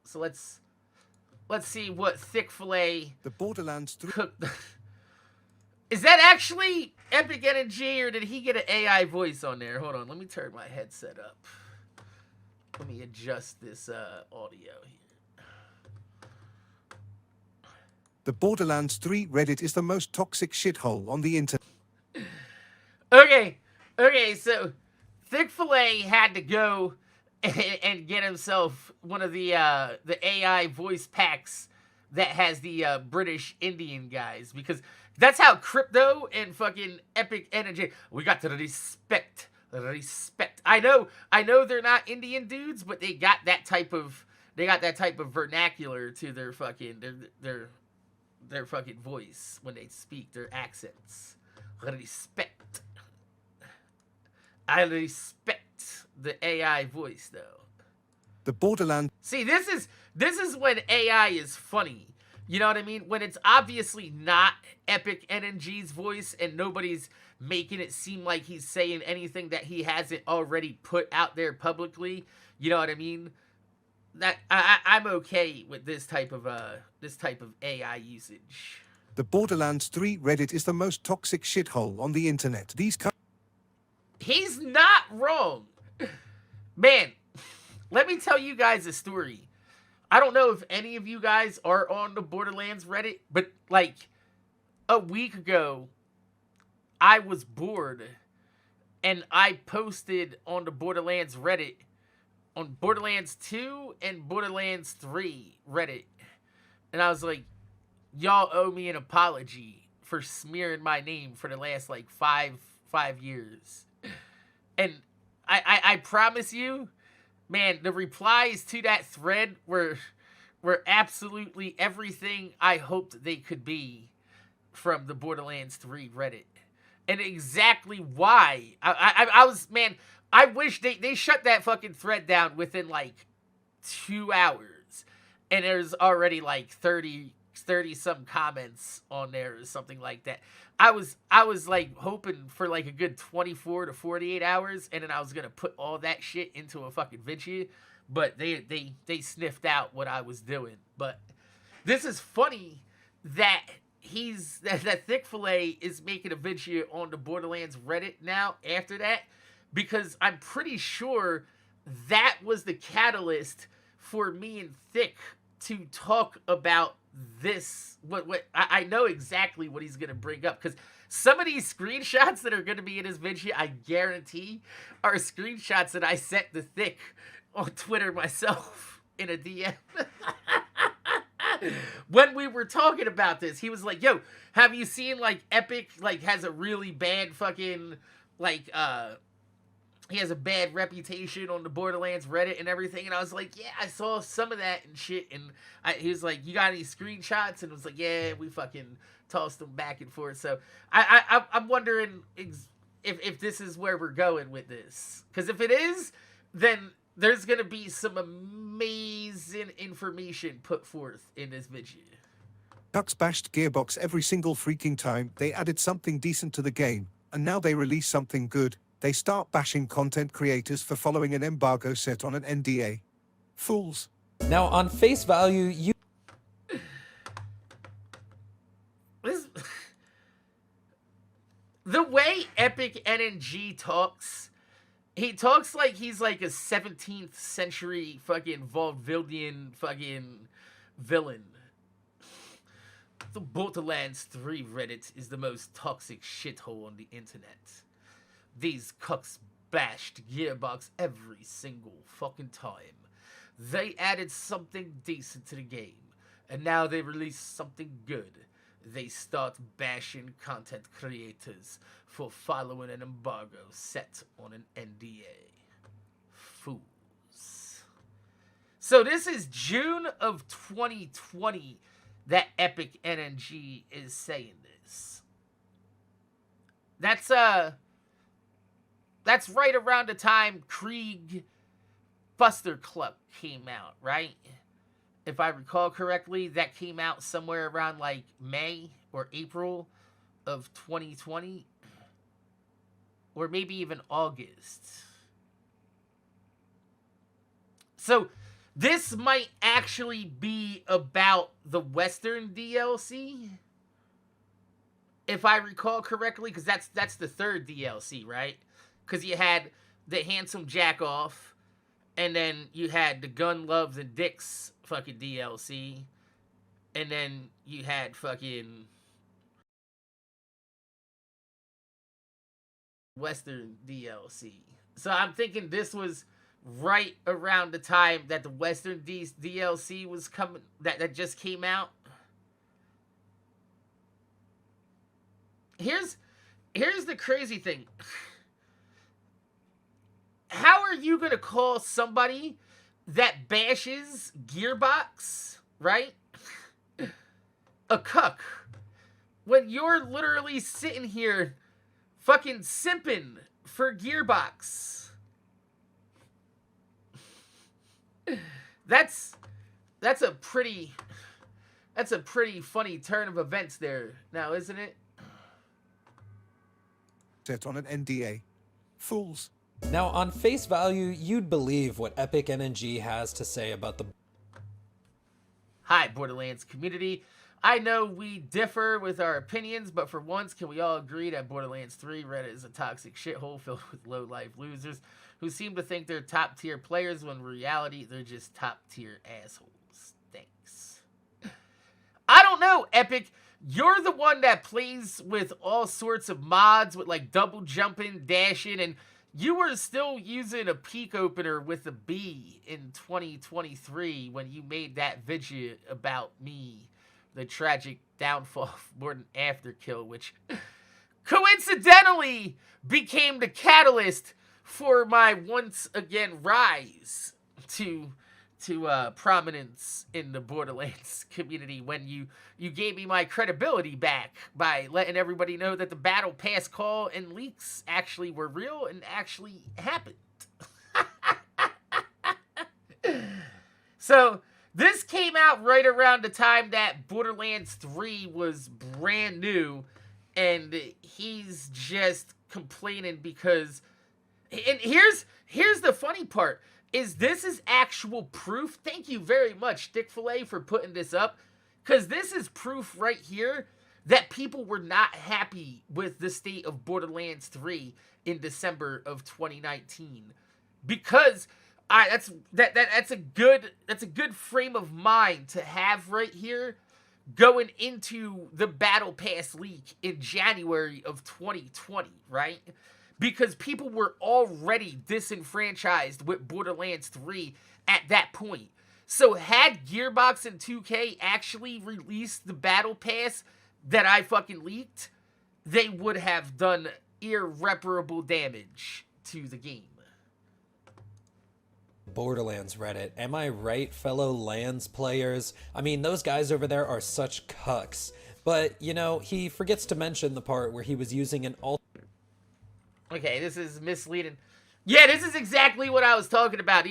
So let's see what ThiccFila The Borderlands 3 cooked. Is that actually EpicNNG, or did he get an AI voice on there? Hold on, let me turn my headset up. Let me adjust this audio here. The Borderlands 3 Reddit is the most toxic shithole on the internet. Okay, so ThiccFila had to go and get himself one of the AI voice packs that has the British Indian guys, because that's how Crypto and fucking EpicNNG, we got to respect. I know they're not Indian dudes, but they got that type of vernacular to their fucking their fucking voice when they speak, their accents. Respect. I respect the AI voice though. The Borderlands. See, this is when AI is funny. You know what I mean? When it's obviously not EpicNNG's voice and nobody's making it seem like he's saying anything that he hasn't already put out there publicly. You know what I mean? That I'm okay with this type of AI usage. The Borderlands 3 Reddit is the most toxic shithole on the internet. He's not wrong. Man, let me tell you guys a story. I don't know if any of you guys are on the Borderlands Reddit, but like a week ago, I was bored and I posted on the Borderlands Reddit, on Borderlands 2 and Borderlands 3 Reddit. And I was like, y'all owe me an apology for smearing my name for the last like five years. And I promise you, man, the replies to that thread were absolutely everything I hoped they could be from the Borderlands 3 Reddit. And exactly why. I was, man, I wish they shut that fucking thread down within like 2 hours. And there's already like 30 some comments on there or something like that. I was like hoping for like a good 24 to 48 hours, and then I was gonna put all that shit into a fucking video, but they sniffed out what I was doing. But this is funny that that ThiccFila is making a video on the Borderlands Reddit now after that, because I'm pretty sure that was the catalyst for me and Thick to talk about this. What I know exactly what he's gonna bring up, because some of these screenshots that are gonna be in his video, I guarantee, are screenshots that I sent to Thick on Twitter myself in a DM. When we were talking about this, he was like, yo, have you seen like Epic like has a really bad fucking like he has a bad reputation on the Borderlands Reddit and everything. And I was like, yeah, I saw some of that and shit. And he was like, you got any screenshots? And it was like, yeah, we fucking tossed them back and forth. So I'm wondering if this is where we're going with this. Because if it is, then there's going to be some amazing information put forth in this video. Cucks bashed Gearbox every single freaking time they added something decent to the game, and now they release something good, they start bashing content creators for following an embargo set on an NDA. Fools. Now, on face value, you... The way EpicNNG talks, he talks like he's like a 17th century fucking vaudevillian fucking villain. The Borderlands 3 Reddit is the most toxic shithole on the internet. These cucks bashed Gearbox every single fucking time. They added something decent to the game, and now they release something good. They start bashing content creators for following an embargo set on an NDA. Fools. So this is June of 2020 that EpicNNG is saying this. That's right around the time Krieg Buster Club came out, right? If I recall correctly, that came out somewhere around like May or April of 2020. Or maybe even August. So this might actually be about the Western DLC, if I recall correctly, because that's the third DLC, right? Because you had the Handsome Jack Off, and then you had the Gun, Loves, and Dicks fucking DLC, and then you had fucking Western DLC. So I'm thinking this was right around the time that the Western DLC was coming, that just came out. Here's the crazy thing. How are you gonna call somebody that bashes Gearbox, right, a cuck, when you're literally sitting here fucking simping for Gearbox? That's a pretty funny turn of events there, now, isn't it? Set on an NDA. Fools. Now, on face value, you'd believe what EpicNNG has to say about the... Hi, Borderlands community. I know we differ with our opinions, but for once, can we all agree that Borderlands 3 Reddit is a toxic shithole filled with low-life losers who seem to think they're top-tier players when in reality they're just top-tier assholes? Thanks. I don't know, Epic. You're the one that plays with all sorts of mods with like double jumping, dashing, and you were still using a peak opener with a B in 2023 when you made that video about me, the tragic downfall of MorninAfterKill, which coincidentally became the catalyst for my once again rise to prominence in the Borderlands community, when you gave me my credibility back by letting everybody know that the Battle Pass call and leaks actually were real and actually happened. So this came out right around the time that Borderlands 3 was brand new, and he's just complaining because... And here's the funny part, is this is actual proof. Thank you very much, ThiccFila, for putting this up, because this is proof right here that people were not happy with the state of Borderlands 3 in December of 2019. Because that's a good frame of mind to have right here going into the Battle Pass leak in January of 2020, right? Because people were already disenfranchised with Borderlands 3 at that point. So had Gearbox and 2K actually released the Battle Pass that I fucking leaked, they would have done irreparable damage to the game. Borderlands Reddit. Am I right, fellow Lands players? I mean, those guys over there are such cucks. But, you know, he forgets to mention the part where he was using an alt... Okay, this is misleading. Yeah, this is exactly what I was talking about.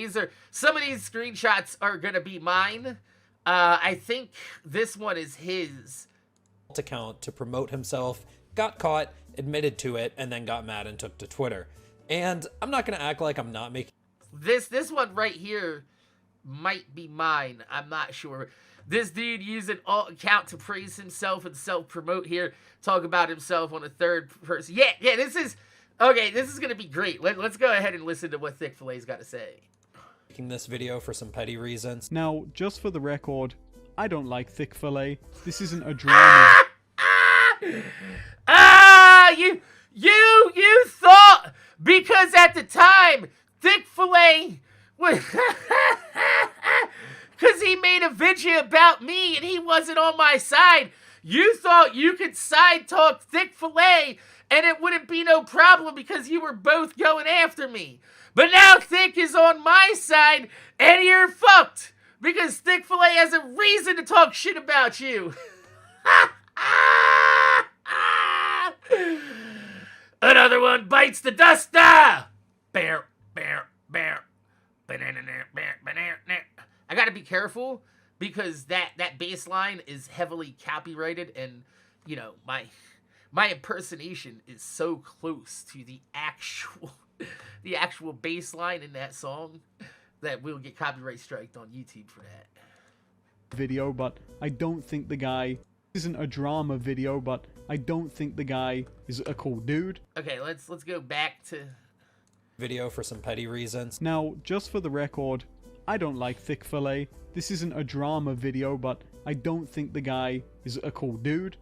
Some of these screenshots are gonna be mine. I think this one is his account to promote himself, got caught, admitted to it, and then got mad and took to Twitter. And I'm not gonna act like I'm not making... This one right here might be mine. I'm not sure. This dude used an alt account to praise himself and self-promote here. Talk about himself on a third person. Yeah, this is... Okay, this is going to be great. Let's go ahead and listen to what ThiccFila's got to say. Making this video for some petty reasons. Now, just for the record, I don't like ThiccFila. This isn't a drama. You thought, because at the time, ThiccFila was... Because he made a video about me and he wasn't on my side. You thought you could side talk ThiccFila and it wouldn't be no problem because you were both going after me. But now Thick is on my side, and you're fucked. Because ThiccFila has a reason to talk shit about you. Another one bites the dust. Bear. I gotta be careful because that bass line is heavily copyrighted, and, you know, my impersonation is so close to the actual bass line in that song that we'll get copyright striked on YouTube for that. video, but I don't think the guy isn't a drama video, but I don't think the guy is a cool dude. Okay, let's go back to video for some petty reasons. Now, just for the record, I don't like ThiccFila. This isn't a drama video, but I don't think the guy is a cool dude.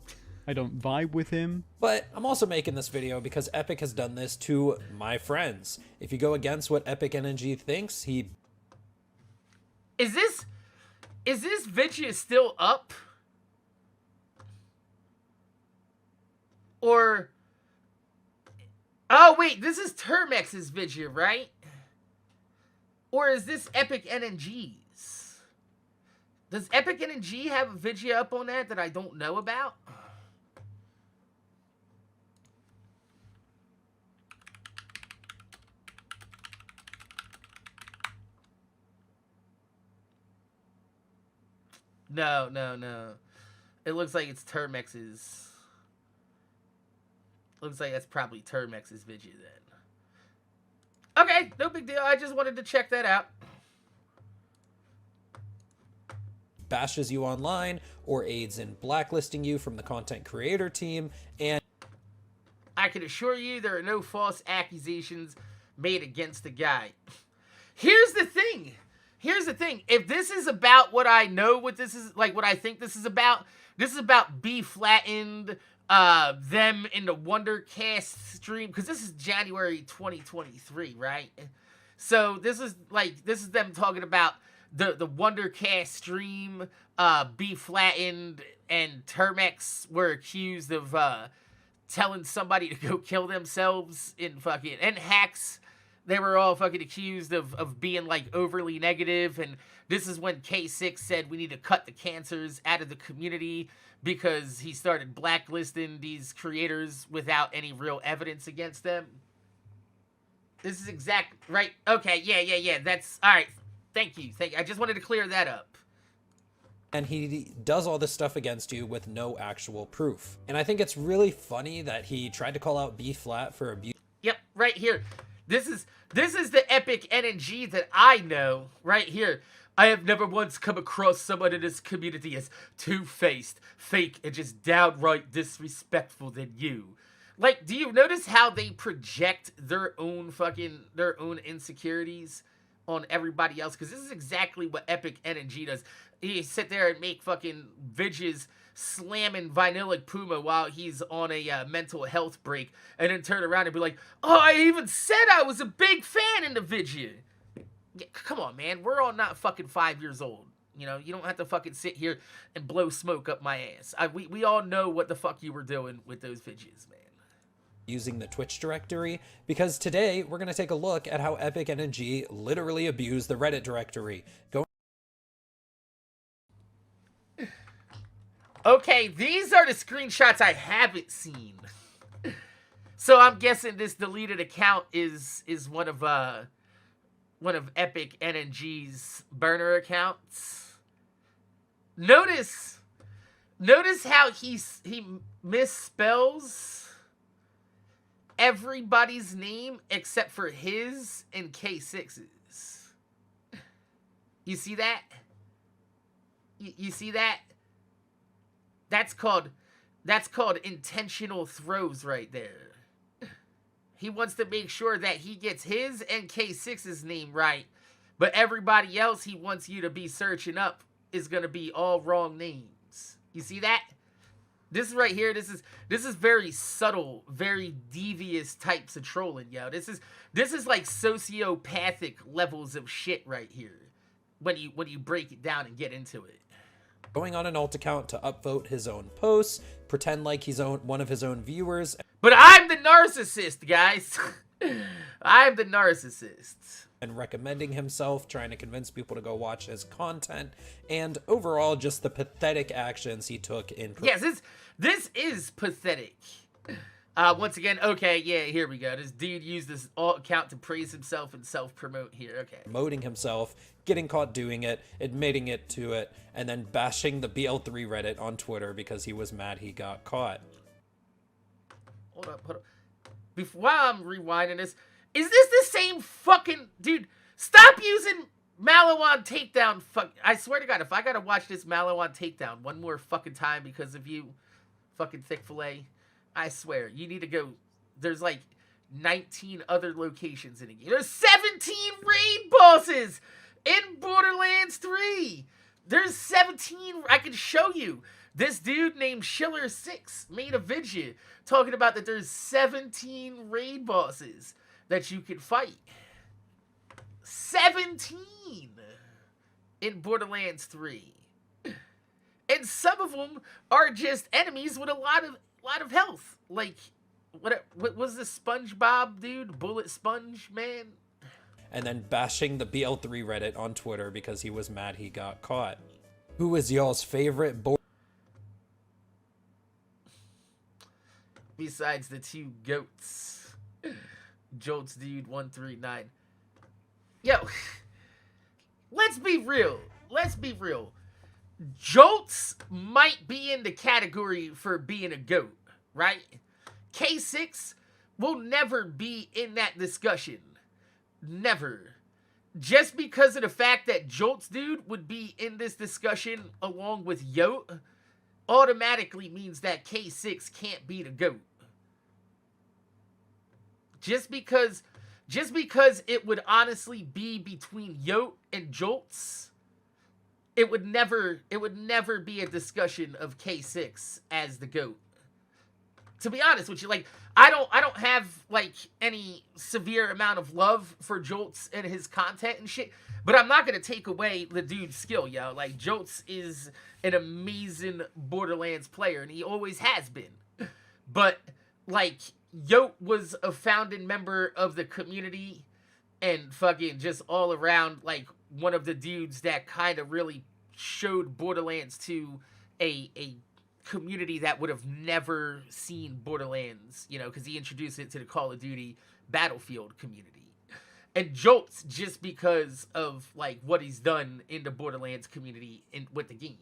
I don't vibe with him. But I'm also making this video because Epic has done this to my friends. If you go against what EpicNNG thinks, he... Is this video still up? Or... Oh, wait, this is Termex's video, right? Or is this EpicNNG's? Does EpicNNG have a video up on that I don't know about? No. It looks like it's Termex's. Looks like that's probably Termex's video then. Okay, no big deal. I just wanted to check that out. bashes you online or aids in blacklisting you from the content creator team, and I can assure you there are no false accusations made against the guy. Here's the thing. If this is about what I know, what this is, like what I think this is about B flattened, them in the Wondercast stream, because this is January 2023, right? So this is them talking about the Wondercast stream, B flattened and Termex were accused of telling somebody to go kill themselves and hacks. They were all fucking accused of being like overly negative, and this is when K6 said we need to cut the cancers out of the community because he started blacklisting these creators without any real evidence against them. This is exact, right? Okay, yeah, that's, alright, thank you. I just wanted to clear that up. and he does all this stuff against you with no actual proof. And I think it's really funny that he tried to call out B flat for abuse. Yep, right here. This is the EpicNNG that I know, right here. I have never once come across someone in this community as two-faced, fake, and just downright disrespectful than you. Like, do you notice how they project their own insecurities on everybody else? Because this is exactly what EpicNNG does. He sit there and make fucking vidges slamming Vanilla Puma while he's on a mental health break, and then turn around and be like, oh, I even said I was a big fan in the video. Yeah, come on, man. We're all not fucking 5 years old. You know, you don't have to fucking sit here and blow smoke up my ass. We all know what the fuck you were doing with those videos, man. Using the Twitch directory, because today we're going to take a look at how EpicNNG literally abused the Reddit directory. Okay, these are the screenshots I haven't seen. So I'm guessing this deleted account is one of EpicNNG's burner accounts. Notice how he misspells everybody's name except for his and K6's. You see that? You see that? That's called intentional throws right there. He wants to make sure that he gets his and K6's name right, but everybody else he wants you to be searching up is going to be all wrong names. You see that? This right here, this is very subtle, very devious types of trolling, yo. This is like sociopathic levels of shit right here when you break it down and get into it. Going on an alt account to upvote his own posts, pretend like he's one of his own viewers. But I'm the narcissist, guys. I'm the narcissist. And recommending himself, trying to convince people to go watch his content, and overall just the pathetic actions he took in... Yes, this is pathetic. Once again, okay, yeah, here we go. This dude used this alt account to praise himself and self-promote here, okay. Promoting himself, getting caught doing it, admitting it to it, and then bashing the BL3 Reddit on Twitter because he was mad he got caught. Hold up. While I'm rewinding this, is this the same fucking... Dude, stop using Malawan takedown. Fuck. I swear to God, if I gotta watch this Malawan takedown one more fucking time because of you, fucking ThiccFila, I swear you need to go. There's like 19 other locations in the game. There's 17 raid bosses in Borderlands 3. There's 17. I can show you. This dude named Schiller6 made a video talking about that there's 17 raid bosses that you can fight. 17 in Borderlands 3. And some of them are just enemies with a lot of health. Like, what was the SpongeBob dude? Bullet Sponge Man? And then bashing the BL3 Reddit on Twitter because he was mad he got caught. Who is y'all's favorite Besides the two goats. Jolts Dude 139. Yo, let's be real. Let's be real. Jolts might be in the category for being a goat, right? K6 will never be in that discussion. Never. Just because of the fact that Jolts Dude would be in this discussion along with Yote automatically means that K6 can't be the GOAT. Just because it would honestly be between Yote and Jolts, it would never be a discussion of K6 as the GOAT. To be honest with you, like, I don't have like any severe amount of love for Jolts and his content and shit, but I'm not gonna take away the dude's skill, yo. Like, Jolts is an amazing Borderlands player, and he always has been. But like, Yote was a founding member of the community, and fucking just all around like one of the dudes that kind of really showed Borderlands to a community that would have never seen Borderlands, you know, because he introduced it to the Call of Duty Battlefield community. And Jolts, just because of like what he's done in the Borderlands community with the game.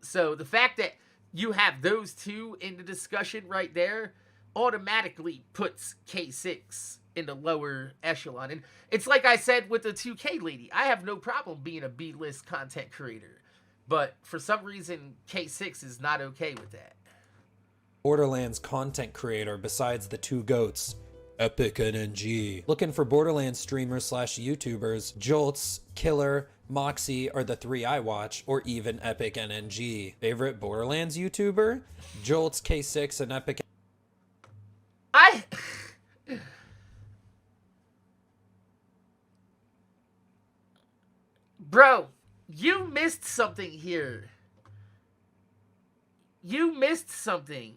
So the fact that you have those two in the discussion right there automatically puts K6 in the lower echelon. And it's like I said with the 2K lady, I have no problem being a B-list content creator. But for some reason, K6 is not okay with that. Borderlands content creator besides the two goats? EpicNNG. Looking for Borderlands streamers / YouTubers, Jolts, Killer, Moxie are the three I watch, or even EpicNNG. Favorite Borderlands YouTuber? Jolts, K6, and Epic. Bro, you missed something here. You missed something.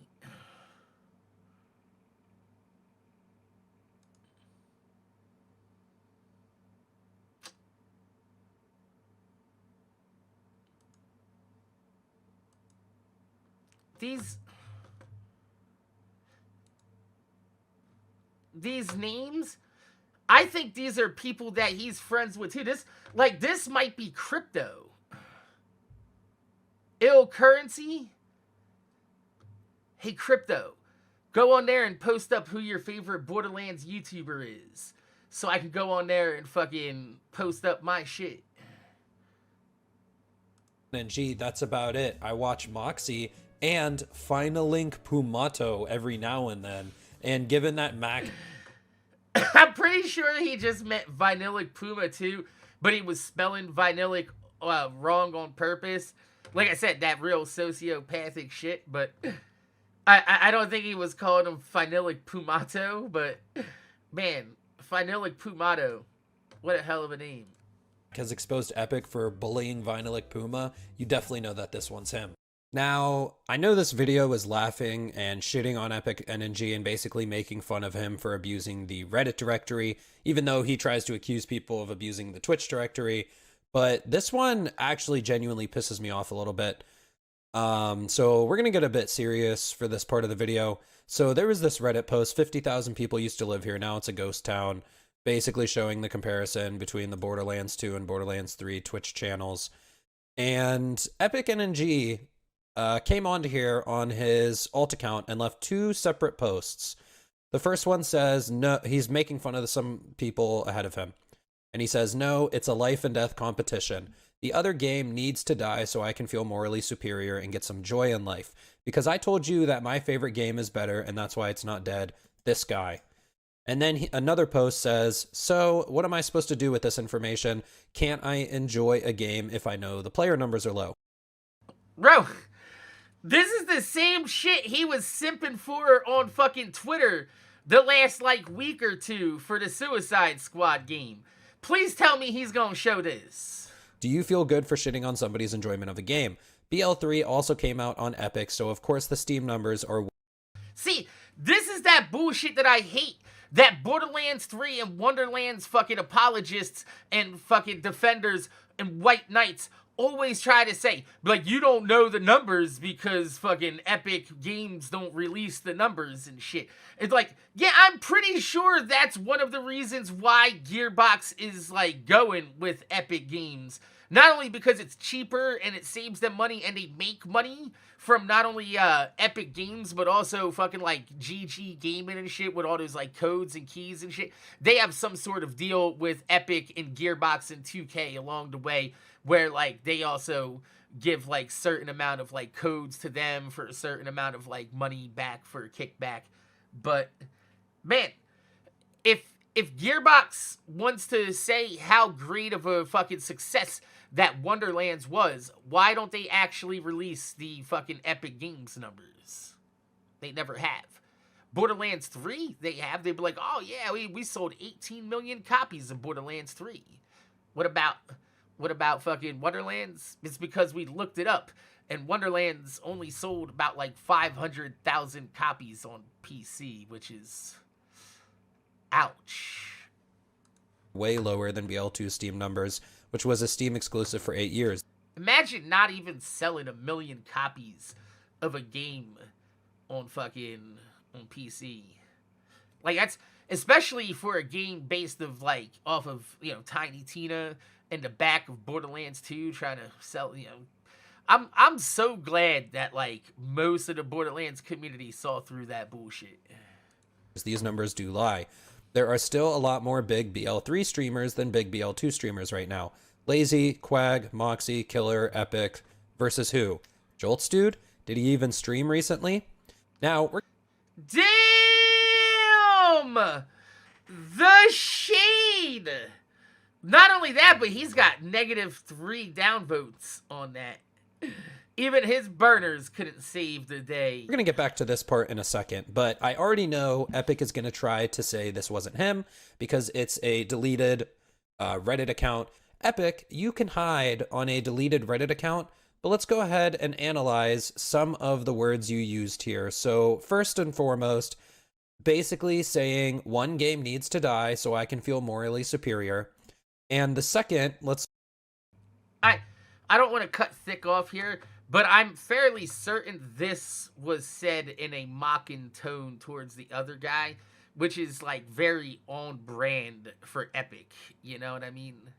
These names, I think these are people that he's friends with too. This might be Crypto. Ill Currency. Hey, Crypto, go on there and post up who your favorite Borderlands YouTuber is, so I can go on there and fucking post up my shit. NG, that's about it. I watch Moxie and Finalink Pumato every now and then. And given that Mac... I'm pretty sure he just meant Vinilic Puma too, but he was spelling Vinilic wrong on purpose. Like I said, that real sociopathic shit, but I don't think he was calling him Finilic Pumato, but man, Finilic Pumato, what a hell of a name. Has exposed Epic for bullying Vinilic Puma, you definitely know that this one's him. Now, I know this video is laughing and shitting on EpicNNG and basically making fun of him for abusing the Reddit directory, even though he tries to accuse people of abusing the Twitch directory, but this one actually genuinely pisses me off a little bit. So we're gonna get a bit serious for this part of the video. So there was this Reddit post, 50,000 people used to live here, now it's a ghost town, basically showing the comparison between the Borderlands 2 and Borderlands 3 Twitch channels. And EpicNNG came onto here on his alt account and left two separate posts. The first one says, no, he's making fun of some people ahead of him. And he says, no, it's a life and death competition. The other game needs to die so I can feel morally superior and get some joy in life. Because I told you that my favorite game is better, and that's why it's not dead. This guy. And then another post says, so what am I supposed to do with this information? Can't I enjoy a game if I know the player numbers are low? Bro, this is the same shit he was simping for on fucking Twitter the last, like, week or two for the Suicide Squad game. Please tell me he's gonna show this. Do you feel good for shitting on somebody's enjoyment of a game? BL3 also came out on Epic, so of course the Steam numbers are... See, this is that bullshit that I hate. That Borderlands 3 and Wonderlands fucking apologists and fucking defenders and white knights always try to say, like, you don't know the numbers because fucking Epic Games don't release the numbers and shit. It's like, yeah, I'm pretty sure that's one of the reasons why Gearbox is, like, going with Epic Games. Not only because it's cheaper and it saves them money and they make money from not only Epic Games, but also fucking, like, GG Gaming and shit with all those, like, codes and keys and shit. They have some sort of deal with Epic and Gearbox and 2K along the way where, like, they also give, like, certain amount of, like, codes to them for a certain amount of, like, money back for a kickback. But, man, if Gearbox wants to say how great of a fucking success that Wonderlands was, why don't they actually release the fucking Epic Games numbers? They never have. Borderlands 3, they have. They'd be like, oh yeah, we sold 18 million copies of Borderlands 3. What about fucking Wonderlands? It's because we looked it up, and Wonderlands only sold about like 500,000 copies on PC, which is... ouch. way lower than BL2 Steam numbers, which was a Steam exclusive for 8 years. Imagine not even selling 1 million copies of a game on PC. Like, that's, especially for a game based of, like, off of, you know, Tiny Tina and the back of Borderlands 2 trying to sell, you know. I'm so glad that, like, most of the Borderlands community saw through that bullshit. These numbers do lie. There are still a lot more big BL3 streamers than big BL2 streamers right now. Lazy, Quag, Moxie, Killer, Epic, versus who? Jolts dude? Did he even stream recently? Now, we're... Damn! The shade! Not only that, but he's got -3 downvotes on that. Even his burners couldn't save the day. We're going to get back to this part in a second, but I already know Epic is going to try to say this wasn't him because it's a deleted Reddit account. Epic, you can hide on a deleted Reddit account, but let's go ahead and analyze some of the words you used here. So first and foremost, basically saying one game needs to die so I can feel morally superior. And the second, I don't want to cut Thick off here, but I'm fairly certain this was said in a mocking tone towards the other guy, which is, like, very on brand for Epic. You know what I mean?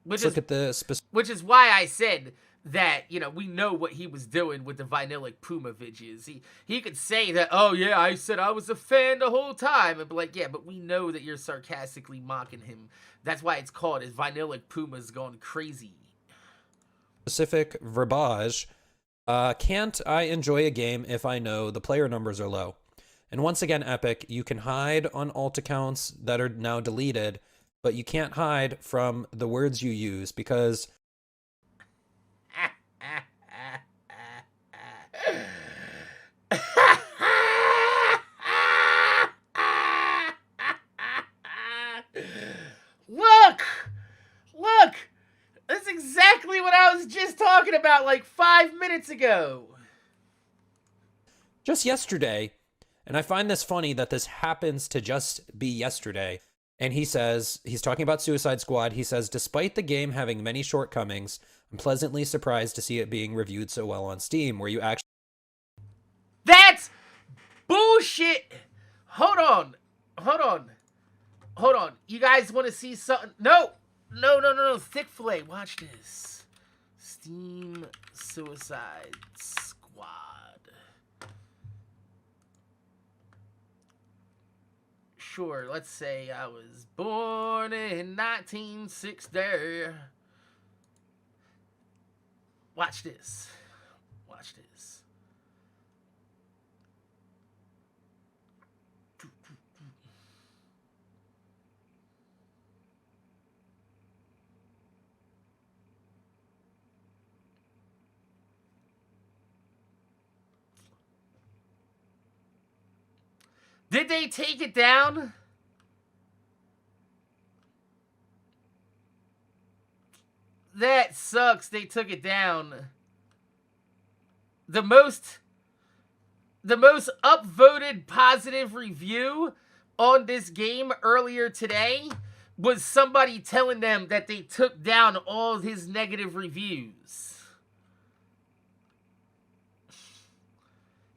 Which is why I said that, you know, we know what he was doing with the Vinylic Puma vidges. He could say that, oh yeah, I said I was a fan the whole time, and be like, yeah, but we know that you're sarcastically mocking him. That's why it's called as Vinylic Puma's Gone Crazy. Specific verbiage, can't I enjoy a game if I know the player numbers are low? And once again, Epic, you can hide on alt accounts that are now deleted, but you can't hide from the words you use because... Look! That's exactly what I was just talking about like 5 minutes ago. Just yesterday, and I find this funny that this happens to just be yesterday, and he says, he's talking about Suicide Squad, he says, despite the game having many shortcomings, I'm pleasantly surprised to see it being reviewed so well on Steam, where you actually... That's bullshit! Hold on. You guys want to see something? No. ThiccFila, watch this. Steam Suicide Squad. Sure, let's say I was born in 1960. Watch this. Watch this. Did they take it down? That sucks. They took it down. The most upvoted positive review on this game earlier today was somebody telling them that they took down all his negative reviews.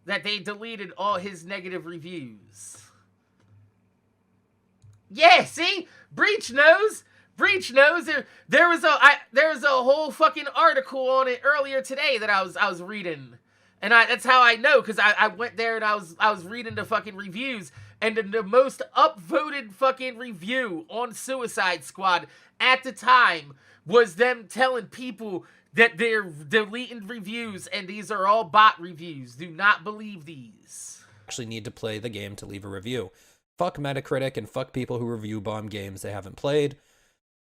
That they deleted all his negative reviews. Yeah, see? Breach knows. Breach knows. There was a whole fucking article on it earlier today that I was reading. And that's how I know, because I went there and I was reading the fucking reviews, and the most upvoted fucking review on Suicide Squad at the time was them telling people that they're deleting reviews, and these are all bot reviews. Do not believe these. Actually need to play the game to leave a review. Fuck Metacritic and fuck people who review bomb games they haven't played.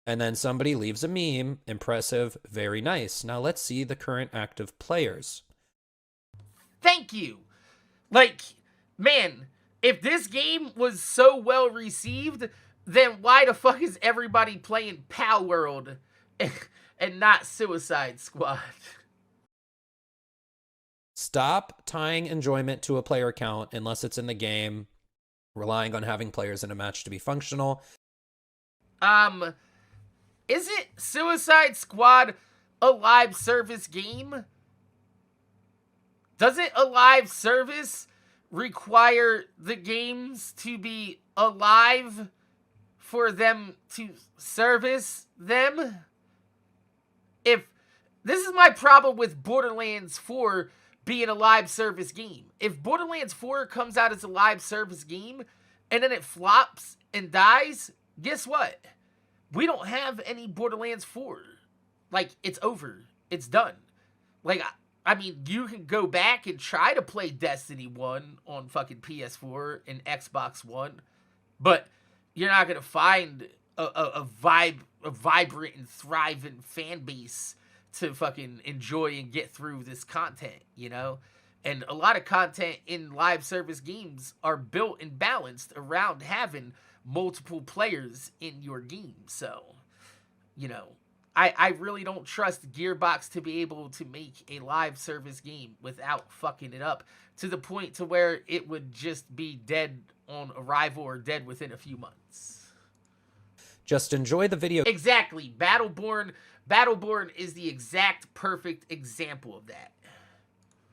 And then somebody leaves a meme. Impressive, very nice. Now let's see the current active players. Thank you. Like, man, if this game was so well received, then why the fuck is everybody playing Pal World and not Suicide Squad? Stop tying enjoyment to a player count unless it's in the game, relying on having players in a match to be functional. Isn't Suicide Squad a live service game? Doesn't a live service require the games to be alive for them to service them? If this is my problem with Borderlands 4 being a live service game. If Borderlands 4 comes out as a live service game and then it flops and dies, guess what? We don't have any Borderlands 4. Like, it's over. It's done. Like, I mean, you can go back and try to play Destiny 1 on fucking PS4 and Xbox One, but you're not going to find a vibrant and thriving fan base to fucking enjoy and get through this content, you know? And a lot of content in live service games are built and balanced around having multiple players in your game. So, you know, I really don't trust Gearbox to be able to make a live service game without fucking it up to the point to where it would just be dead on arrival or dead within a few months. Just enjoy the video. Exactly. Battleborn is the exact perfect example of that.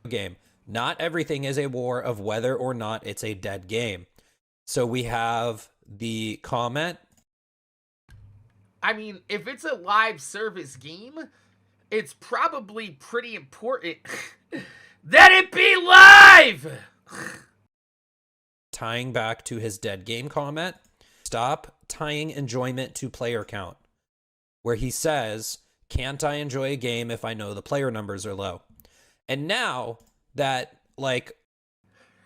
Game. Not everything is a war of whether or not it's a dead game. So we have the comment. I mean, if it's a live service game, it's probably pretty important that it be live! Tying back to his dead game comment, stop tying enjoyment to player count, where he says, can't I enjoy a game if I know the player numbers are low? And now that, like...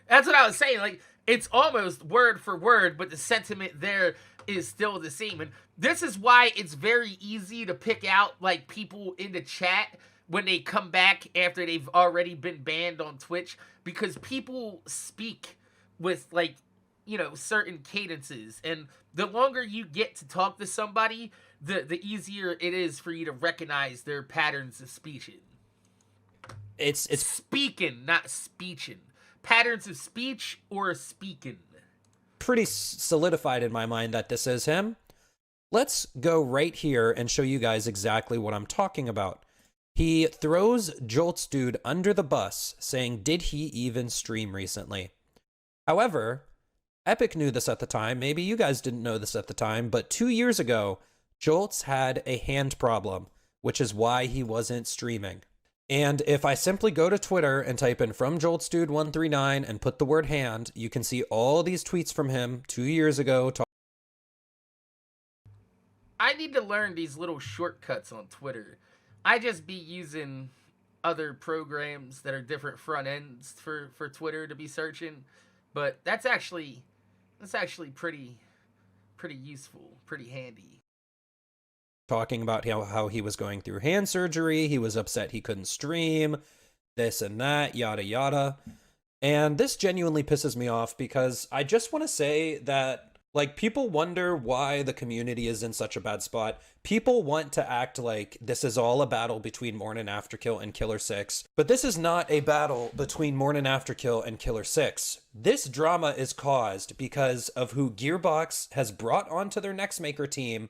That's what I was saying, like, it's almost word for word, but the sentiment there is still the same. And this is why it's very easy to pick out, like, people in the chat when they come back after they've already been banned on Twitch, because people speak with, like, you know, certain cadences. And the longer you get to talk to somebody, the easier it is for you to recognize their patterns of speeching. It's speaking, not speeching. Patterns of speech or speaking. Pretty solidified in my mind that this is him. Let's go right here and show you guys exactly what I'm talking about. He throws Jolt's dude under the bus, saying, did he even stream recently? However, Epic knew this at the time. Maybe you guys didn't know this at the time, but 2 years ago, Jolt's had a hand problem, which is why he wasn't streaming. And if I simply go to Twitter and type in from JoltsDude139 and put the word hand, you can see all these tweets from him 2 years ago. I need to learn these little shortcuts on Twitter. I just be using other programs that are different front ends for Twitter to be searching, but that's actually pretty useful, pretty handy. Talking about how he was going through hand surgery, he was upset he couldn't stream, this and that, yada yada. And this genuinely pisses me off because I just want to say that, like, people wonder why the community is in such a bad spot. People want to act like this is all a battle between MorninAfterKill and Killer 6, but this is not a battle between MorninAfterKill and Killer 6. This drama is caused because of who Gearbox has brought onto their Nextmaker team,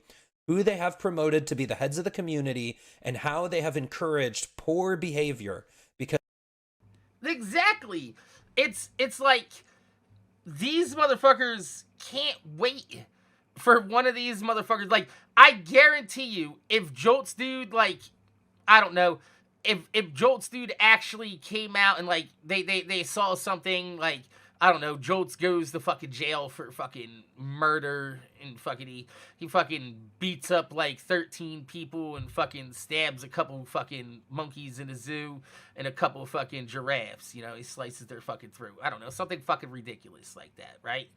who they have promoted to be the heads of the community, and how they have encouraged poor behavior. Because exactly, it's like these motherfuckers can't wait for one of these motherfuckers. Like, I guarantee you, if Jolts Dude, like, I don't know, if Jolts Dude actually came out and, like, they saw something, like, I don't know, Jolts goes to fucking jail for fucking murder, and fucking he fucking beats up like 13 people and fucking stabs a couple fucking monkeys in a zoo and a couple fucking giraffes, you know, he slices their fucking throat. I don't know, something fucking ridiculous like that, right?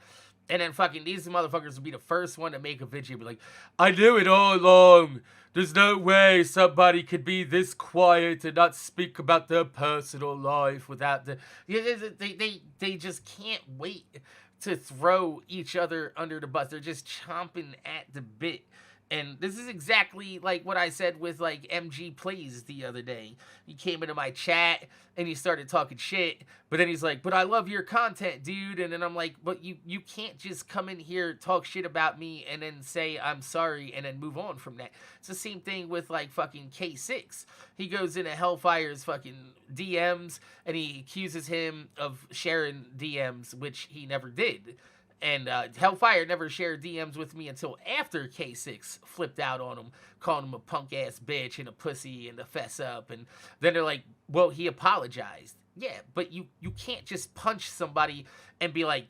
And then fucking these motherfuckers would be the first one to make a video and be like, I knew it all along. There's no way somebody could be this quiet and not speak about their personal life without the... They just can't wait to throw each other under the bus. They're just chomping at the bit. And this is exactly like what I said with like MG Plays the other day. He came into my chat and he started talking shit, but then he's like, but I love your content, dude. And then I'm like, but you can't just come in here, talk shit about me, and then say I'm sorry and then move on from that. It's the same thing with like fucking K6. He goes into Hellfire's fucking DMs and he accuses him of sharing DMs, which he never did. And Hellfire never shared DMs with me until after K6 flipped out on him, calling him a punk-ass bitch and a pussy and a fess up. And then they're like, well, he apologized. Yeah, but you can't just punch somebody and be like,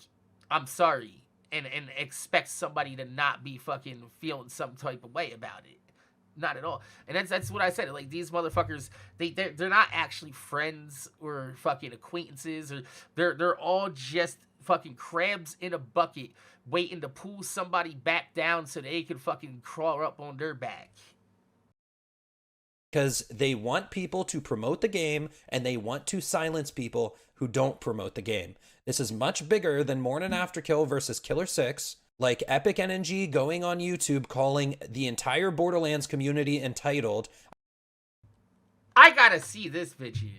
I'm sorry, and expect somebody to not be fucking feeling some type of way about it. Not at all. And that's what I said. Like, these motherfuckers, they're not actually friends or fucking acquaintances, or they're all just fucking crabs in a bucket waiting to pull somebody back down so they can fucking crawl up on their back. Because they want people to promote the game and they want to silence people who don't promote the game. This is much bigger than MorninAfterKill versus Killer 6. Like EpicNNG going on YouTube calling the entire Borderlands community entitled. I gotta see this video.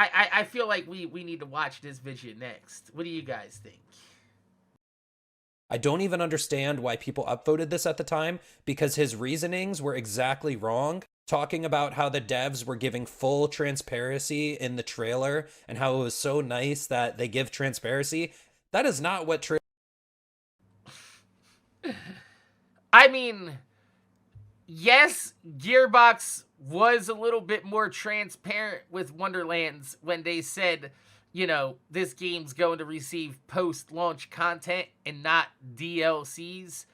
I feel like we need to watch this video next. What do you guys think? I don't even understand why people upvoted this at the time, because his reasonings were exactly wrong. Talking about how the devs were giving full transparency in the trailer and how it was so nice that they give transparency. That is not what I mean, yes, Gearbox was a little bit more transparent with Wonderlands when they said, you know, this game's going to receive post-launch content and not DLCs.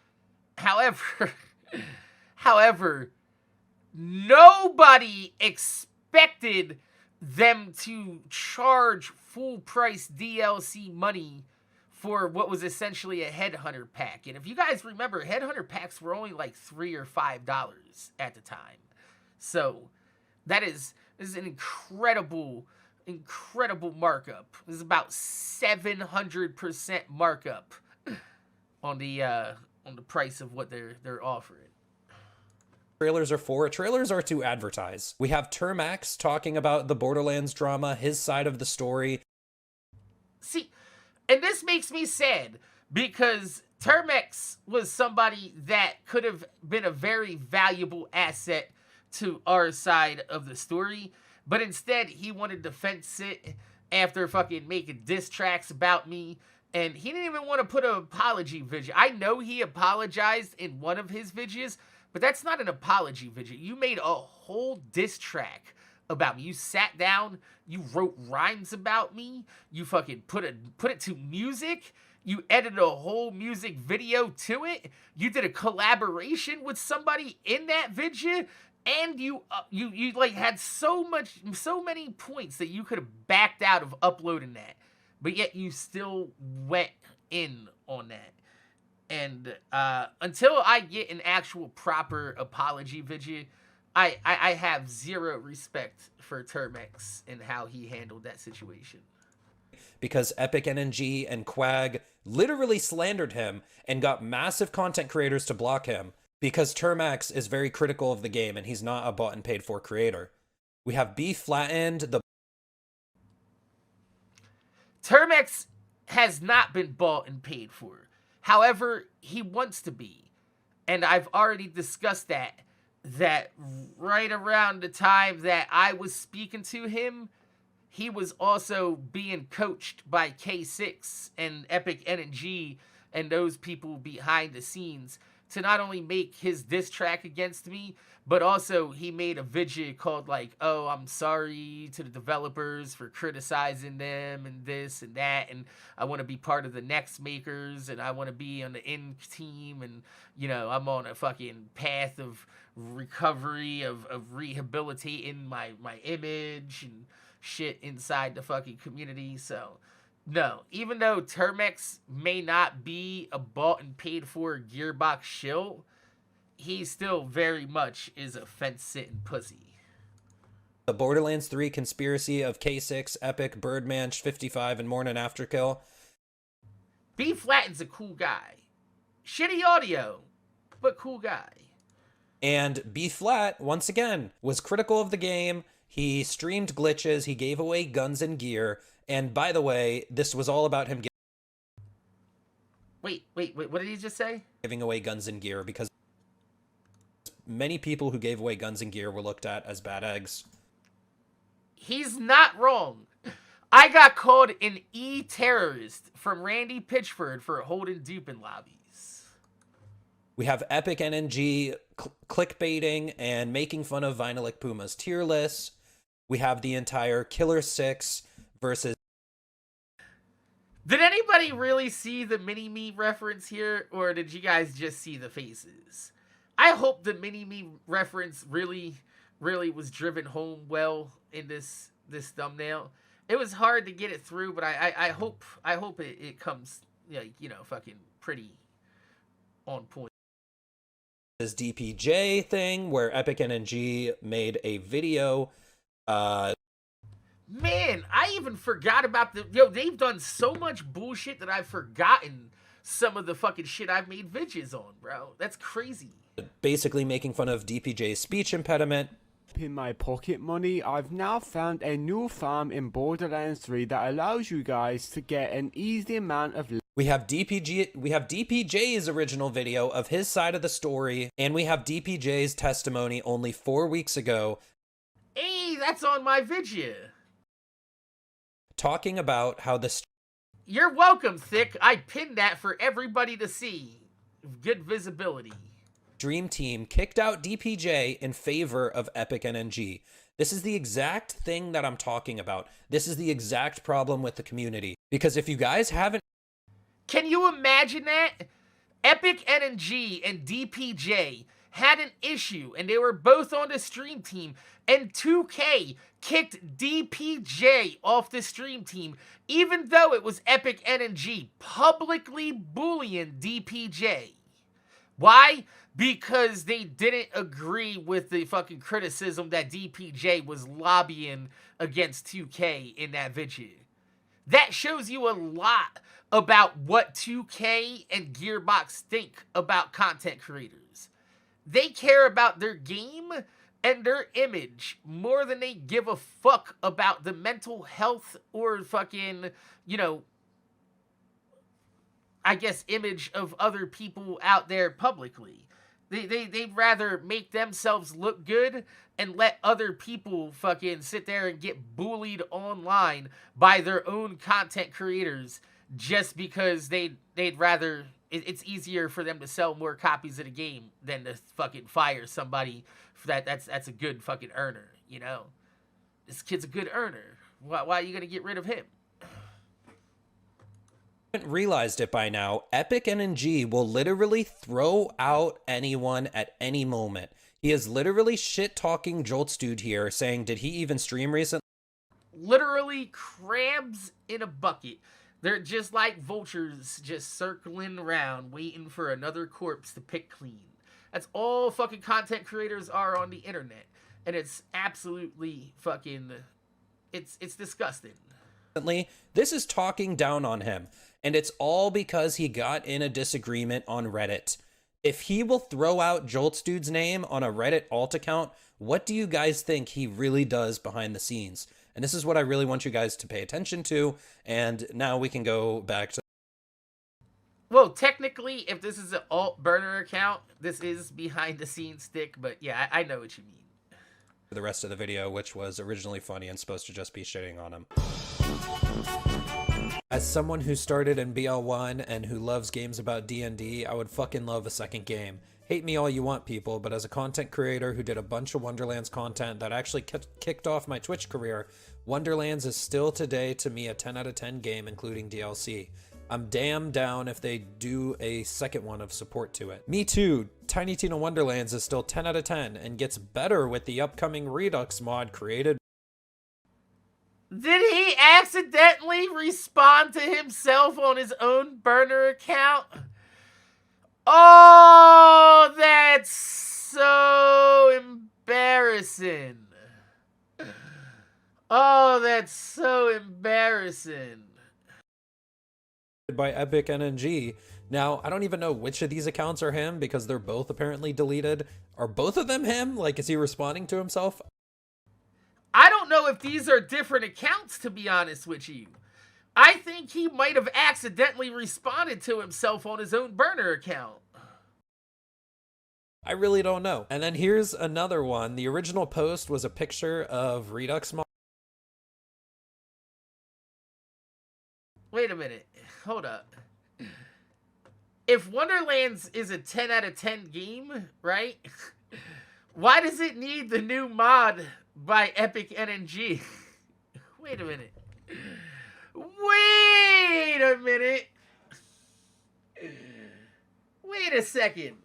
However, nobody expected them to charge full-price DLC money for what was essentially a Headhunter pack. And if you guys remember, Headhunter packs were only like $3 or $5 at the time. So that is an incredible markup. This is about 700% markup on the price of what they're offering. trailers are for. Trailers are to advertise. We have Termax talking about the Borderlands drama, his side of the story. See, and this makes me sad because Termax was somebody that could have been a very valuable asset to our side of the story, but instead he wanted to fence it after fucking making diss tracks about me, and he didn't even want to put an apology video. I know he apologized in one of his videos, But that's not an apology video. You made a whole diss track about me. You sat down, you wrote rhymes about me, you fucking put it to music, you edited a whole music video to it, you did a collaboration with somebody in that video, and you like had so many points that you could have backed out of uploading that, but yet you still went in on that. And until I get an actual proper apology video, I have zero respect for Termex and how he handled that situation. Because EpicNNG and Quag literally slandered him and got massive content creators to block him because Termex is very critical of the game and he's not a bought and paid for creator. We have B Flattened, the Termex has not been bought and paid for. However, he wants to be. And I've already discussed that right around the time that I was speaking to him, he was also being coached by K6 and EpicNNG and those people behind the scenes to not only make his diss track against me, but also he made a video called like, oh, I'm sorry to the developers for criticizing them and this and that, and I want to be part of the next makers, and I want to be on the in team, and you know, I'm on a fucking path of recovery, of rehabilitating my image and shit inside the fucking community. So no, even though Termex may not be a bought and paid for Gearbox shill, he still very much is a fence-sitting pussy. The Borderlands 3 conspiracy of K6, Epic, Birdman, 55, and MorninAfterKill. B Flatten's a cool guy. Shitty audio, but cool guy. And B Flat, once again, was critical of the game. He streamed glitches, he gave away guns and gear, and by the way, this was all about him Wait, what did he just say? giving away guns and gear, because many people who gave away guns and gear were looked at as bad eggs. He's not wrong. I got called an E-terrorist from Randy Pitchford for holding dupe in lobbies. We have EpicNNG clickbaiting and making fun of Vinylic Puma's tier list. We have the entire Killer 6 versus... Did anybody really see the mini-me reference here, or did you guys just see the faces? I hope the mini-me reference really was driven home well in this thumbnail. It was hard to get it through, but I hope it comes, you know, fucking pretty on point. This DPJ thing where EpicNNG made a video. Man, I even forgot about they've done so much bullshit that I've forgotten some of the fucking shit I've made videos on, bro. That's crazy. Basically making fun of DPJ's speech impediment. In my pocket money, I've now found a new farm in Borderlands 3 that allows you guys to get an easy amount of... We have DPJ's original video of his side of the story, and we have DPJ's testimony only 4 weeks ago. Hey, that's on my video. Talking about how the... You're welcome, Thick. I pinned that for everybody to see. Good visibility. Dream Team kicked out DPJ in favor of EpicNNG. This is the exact thing that I'm talking about. This is the exact problem with the community. Because if you guys haven't... Can you imagine that? EpicNNG and DPJ had an issue, and they were both on the stream team, and 2K kicked DPJ off the stream team, even though it was EpicNNG publicly bullying DPJ. Why? Because they didn't agree with the fucking criticism that DPJ was lobbying against 2K in that video. That shows you a lot about what 2K and Gearbox think about content creators. They care about their game and their image more than they give a fuck about the mental health or fucking, you know, I guess image of other people out there publicly. They'd rather make themselves look good and let other people fucking sit there and get bullied online by their own content creators just because they'd rather it's easier for them to sell more copies of the game than to fucking fire somebody for that's a good fucking earner, you know? This kid's a good earner. Why are you gonna get rid of him? Haven't realized it by now, EpicNNG will literally throw out anyone at any moment. He is literally shit-talking Jolts dude here, saying, did he even stream recently? Literally crabs in a bucket. They're just like vultures just circling around, waiting for another corpse to pick clean. That's all fucking content creators are on the internet. And it's absolutely fucking... It's disgusting. This is talking down on him, and it's all because he got in a disagreement on Reddit. If he will throw out Jolts dude's name on a Reddit alt account, what do you guys think he really does behind the scenes? And this is what I really want you guys to pay attention to, and now we can go back to... Well, technically, if this is an alt burner account, this is behind the scenes stick, but yeah, I know what you mean. The rest of the video, which was originally funny and supposed to just be shitting on him. As someone who started in BL1 and who loves games about D&D, I would fucking love a second game. Hate me all you want, people, but as a content creator who did a bunch of Wonderlands content that actually kicked off my Twitch career, Wonderlands is still today to me a 10 out of 10 game, including DLC. I'm damn down if they do a second one of support to it. Me too, Tiny Tina Wonderlands is still 10 out of 10 and gets better with the upcoming Redux mod created. Did he accidentally respond to himself on his own burner account? Oh, that's so embarrassing. Oh, that's so embarrassing. By EpicNNG. Now, I don't even know which of these accounts are him because they're both apparently deleted. Are both of them him? Like, is he responding to himself? I don't know if these are different accounts, to be honest with you. I think he might have accidentally responded to himself on his own burner account. I really don't know. And then here's another one. The original post was a picture of Redux mod. Wait a minute. Hold up. If Wonderlands is a 10 out of 10 game, right? Why does it need the new mod by EpicNNG? Wait a minute. Wait a minute. Wait a second.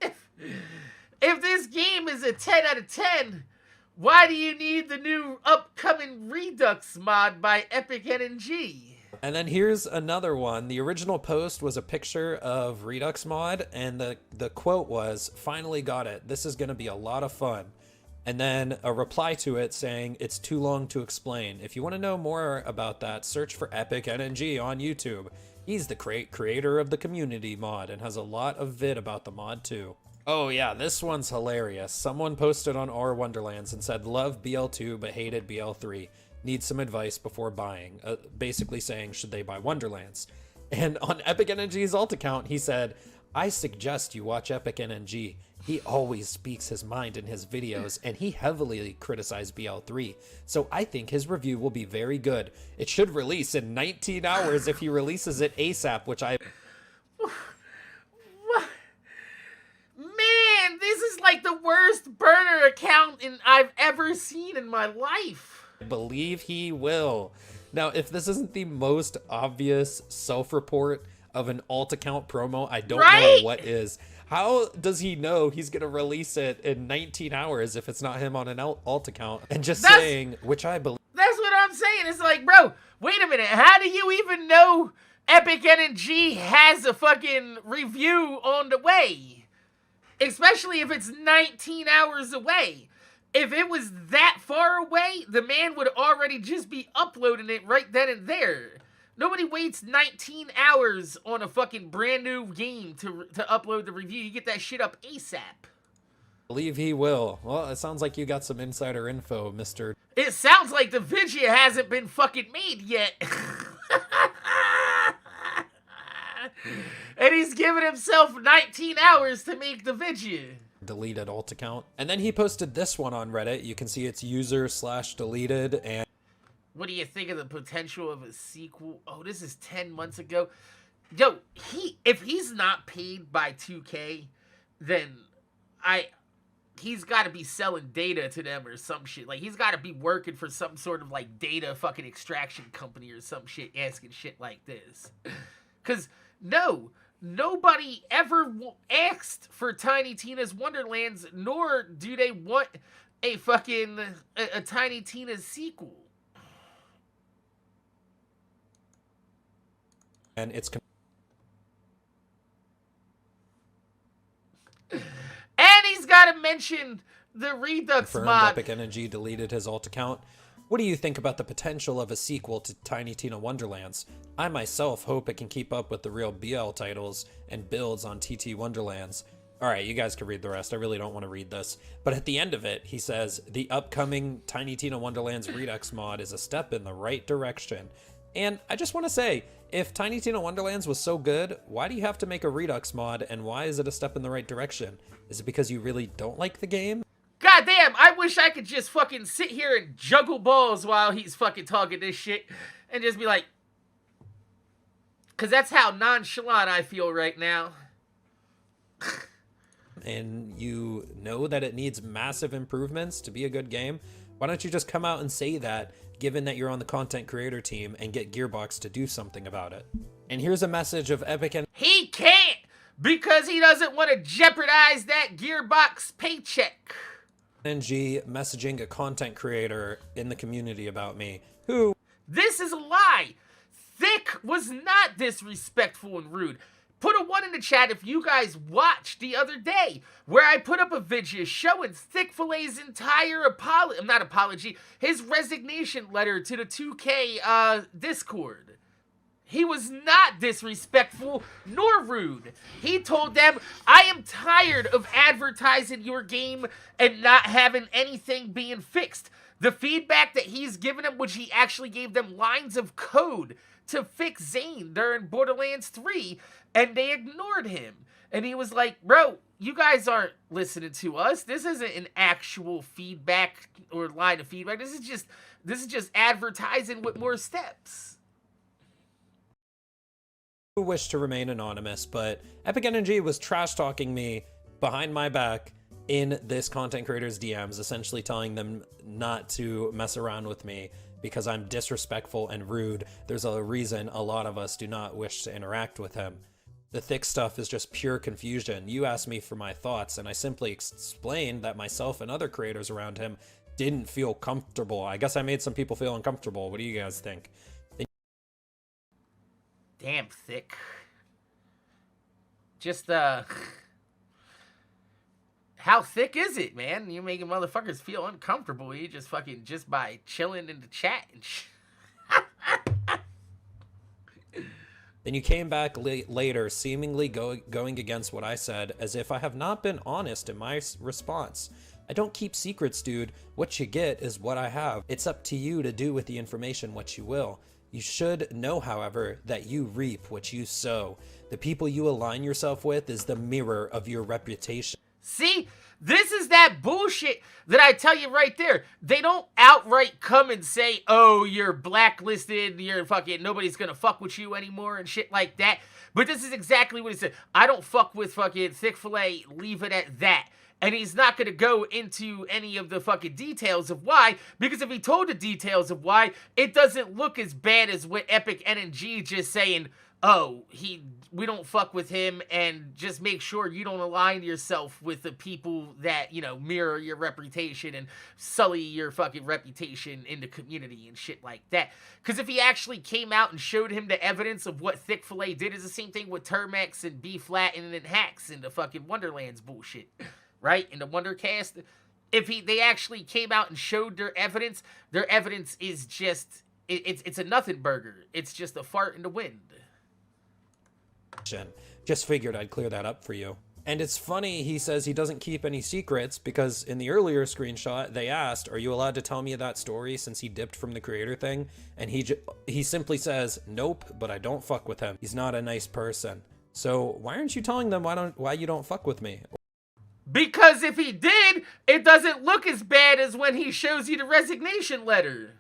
If this game is a 10 out of 10, why do you need the new upcoming Redux mod by EpicNNG? And then here's another one. The original post was a picture of Redux mod, and the quote was, "Finally got it. This is going to be a lot of fun." And then a reply to it saying, "It's too long to explain. If you want to know more about that, search for EpicNNG on YouTube. He's the creator of the community mod and has a lot of vid about the mod too." Oh yeah, this one's hilarious. Someone posted on our Wonderlands and said, "Love BL2 but hated BL3. Need some advice before buying." Basically saying, should they buy Wonderlands? And on EpicNNG's alt account, he said, "I suggest you watch EpicNNG. He always speaks his mind in his videos, and he heavily criticized BL3. So I think his review will be very good. It should release in 19 hours if he releases it ASAP, which I..." What? Man, this is like the worst burner account I've ever seen in my life. believe he will. Now, if this isn't the most obvious self-report of an alt account promo, I don't know what is. How does he know he's going to release it in 19 hours if it's not him on an alt account? And just saying, which I believe. That's what I'm saying. It's like, bro, wait a minute. How do you even know EpicNNG has a fucking review on the way? Especially if it's 19 hours away. If it was that far away, the man would already just be uploading it right then and there. Nobody waits 19 hours on a fucking brand new game to upload the review. You get that shit up ASAP. Believe he will. Well, it sounds like you got some insider info, Mr. It sounds like the video hasn't been fucking made yet. And he's giving himself 19 hours to make the video. Deleted alt account. And then he posted this one on Reddit. You can see it's user/deleted and What do you think of the potential of a sequel? Oh, this is 10 months ago. Yo, if he's not paid by 2K, then he's got to be selling data to them or some shit. Like, he's got to be working for some sort of, like, data fucking extraction company or some shit, asking shit like this. Because, no, nobody ever asked for Tiny Tina's Wonderlands, nor do they want a fucking a Tiny Tina's sequel. And it's And he's got to mention the Redux confirmed mod. EpicNNG deleted his alt account. What do you think about the potential of a sequel to Tiny Tina Wonderlands? I myself hope it can keep up with the real BL titles and builds on TT Wonderlands. Alright, you guys can read the rest. I really don't want to read this. But at the end of it, he says, the upcoming Tiny Tina Wonderlands Redux mod is a step in the right direction. And I just want to say, if Tiny Tina Wonderlands was so good, why do you have to make a Redux mod, and why is it a step in the right direction? Is it because you really don't like the game? Goddamn, I wish I could just fucking sit here and juggle balls while he's fucking talking this shit and just be like, because that's how nonchalant I feel right now. And you know that it needs massive improvements to be a good game. Why don't you just come out and say that, given that you're on the content creator team, and get Gearbox to do something about it? And here's a message of Epic and He can't, because he doesn't want to jeopardize that Gearbox paycheck. NG messaging a content creator in the community about me, who... This is a lie. Thick was not disrespectful and rude. Put a 1 in the chat if you guys watched the other day, where I put up a video showing ThiccFila's entire his resignation letter to the 2K Discord. He was not disrespectful nor rude. He told them, I am tired of advertising your game and not having anything being fixed. The feedback that he's given them, which he actually gave them lines of code to fix Zane during Borderlands 3, and they ignored him. And he was like, bro, you guys aren't listening to us. This isn't an actual feedback or line of feedback. This is just advertising with more steps. who wish to remain anonymous, but EpicNNG was trash talking me behind my back in this content creator's DMs, essentially telling them not to mess around with me because I'm disrespectful and rude. There's a reason a lot of us do not wish to interact with him. The thick stuff is just pure confusion. You asked me for my thoughts, and I simply explained that myself and other creators around him didn't feel comfortable. I guess I made some people feel uncomfortable. What do you guys think? Damn thick. Just, how thick is it, man? You're making motherfuckers feel uncomfortable. You just just by chilling in the chat and Then you came back later, seemingly going against what I said, as if I have not been honest in my response. I don't keep secrets, dude. What you get is what I have. It's up to you to do with the information what you will. You should know, however, that you reap what you sow. The people you align yourself with is the mirror of your reputation. See? This is that bullshit that I tell you right there. They don't outright come and say, oh, you're blacklisted, you're fucking, nobody's gonna fuck with you anymore and shit like that. But this is exactly what he said. I don't fuck with fucking ThiccFila, leave it at that. And he's not gonna go into any of the fucking details of why, because if he told the details of why, it doesn't look as bad as what EpicNNG just saying, oh, we don't fuck with him, and just make sure you don't align yourself with the people that, you know, mirror your reputation and sully your fucking reputation in the community and shit like that. Because if he actually came out and showed him the evidence of what ThiccFila did, is the same thing with Termex and B-Flat and then Hacks and the fucking Wonderlands bullshit, right? In the Wondercast, if they actually came out and showed their evidence is just, it's a nothing burger. It's just a fart in the wind. Just figured I'd clear that up for you. And it's funny he says he doesn't keep any secrets, because in the earlier screenshot they asked, are you allowed to tell me that story since he dipped from the creator thing? And he simply says, nope, but I don't fuck with him. He's not a nice person. So why aren't you telling them why you don't fuck with me? Because if he did, it doesn't look as bad as when he shows you the resignation letter.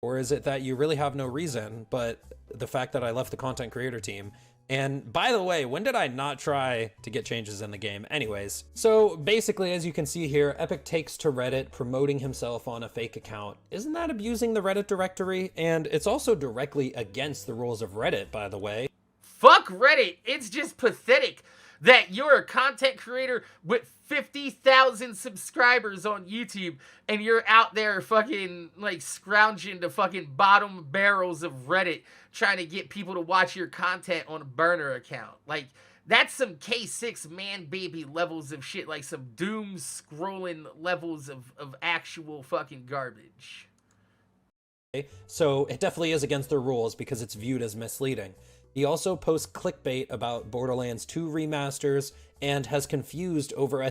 Or is it that you really have no reason, but the fact that I left the content creator team? And by the way, when did I not try to get changes in the game? Anyways, so basically, as you can see here, Epic takes to Reddit promoting himself on a fake account. Isn't that abusing the Reddit directory? And it's also directly against the rules of Reddit, by the way. Fuck Reddit. It's just pathetic that you're a content creator with 50,000 subscribers on YouTube and you're out there fucking like scrounging the fucking bottom barrels of Reddit trying to get people to watch your content on a burner account. Like, that's some K6 man baby levels of shit, like some doom scrolling levels of actual fucking garbage. So it definitely is against their rules because it's viewed as misleading. He also posts clickbait about Borderlands 2 remasters and has confused over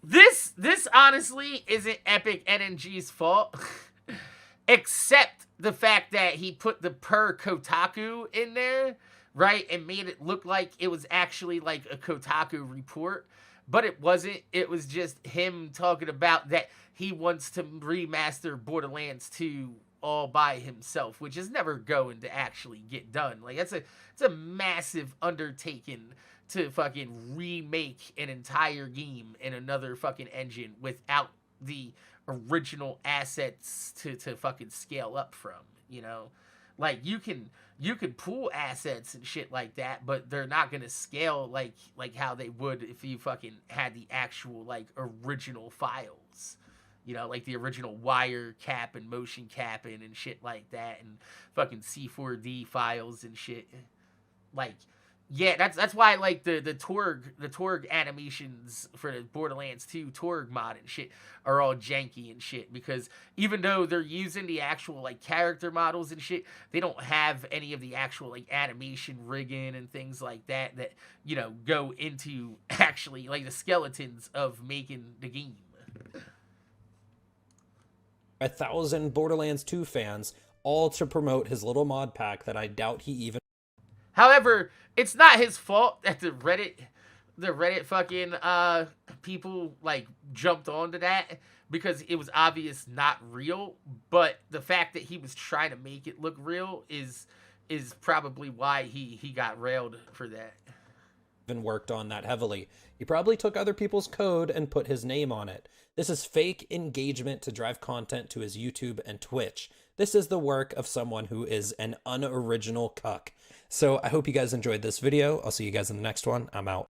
This honestly isn't EpicNNG's fault, except the fact that he put the per Kotaku in there, right, and made it look like it was actually like a Kotaku report, but it wasn't. It was just him talking about that he wants to remaster Borderlands 2 all by himself, which is never going to actually get done. Like, it's a massive undertaking to fucking remake an entire game in another fucking engine without the original assets to fucking scale up from, you know? Like, you can pull assets and shit like that, but they're not gonna scale like how they would if you fucking had the actual, like, original files. You know, like the original wire cap and motion capping and shit like that, and fucking C4D files and shit. Like, yeah, that's why, like, the Torg animations for the Borderlands 2 Torg mod and shit are all janky and shit, because even though they're using the actual, like, character models and shit, they don't have any of the actual, like, animation rigging and things like that, you know, go into actually, like, the skeletons of making the game. 1,000 Borderlands 2 fans, all to promote his little mod pack that I doubt he even... However, it's not his fault that the Reddit fucking people, like, jumped onto that, because it was obvious not real, but the fact that he was trying to make it look real is probably why he got railed for that. Even worked on that heavily. He probably took other people's code and put his name on it. This is fake engagement to drive content to his YouTube and Twitch. This is the work of someone who is an unoriginal cuck. So I hope you guys enjoyed this video. I'll see you guys in the next one. I'm out.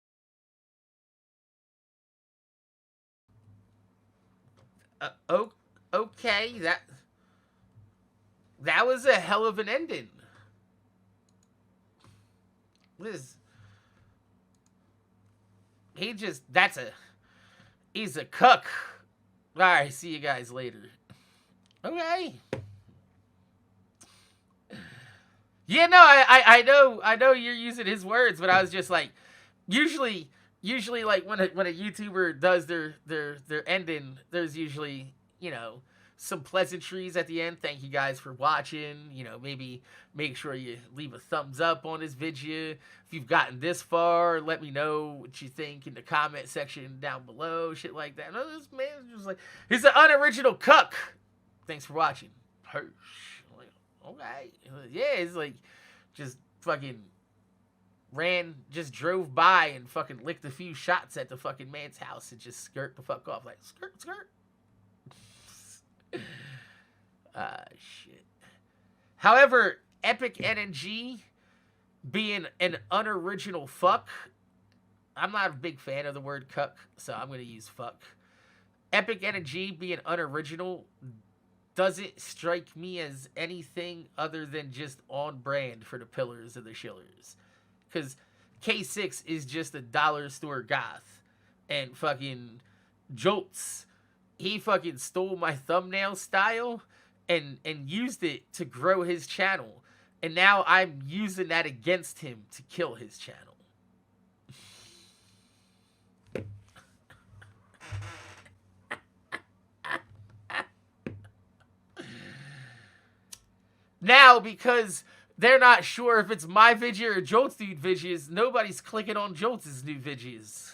Okay, that was a hell of an ending. He's a cuck. Alright, see you guys later. Okay. Yeah, no, I know you're using his words, but I was just like, usually like when a YouTuber does their ending, there's usually, you know, some pleasantries at the end. Thank you guys for watching. You know, maybe make sure you leave a thumbs up on this video. If you've gotten this far, let me know what you think in the comment section down below. Shit like that. No, this man's just like, he's an unoriginal cuck. Thanks for watching. Hirsch. Like, okay. Yeah, it's like, just fucking just drove by and fucking licked a few shots at the fucking man's house and just skirt the fuck off. Like, skirt. Shit. However, EpicNNG being an unoriginal fuck, I'm not a big fan of the word cuck, so I'm going to use fuck. EpicNNG being unoriginal doesn't strike me as anything other than just on brand for the pillars of the shillers. Because K6 is just a dollar store goth. And fucking Jolts, he fucking stole my thumbnail style and used it to grow his channel. And now I'm using that against him to kill his channel. Now, because they're not sure if it's my video or Jolt's new videos, nobody's clicking on Jolt's new videos.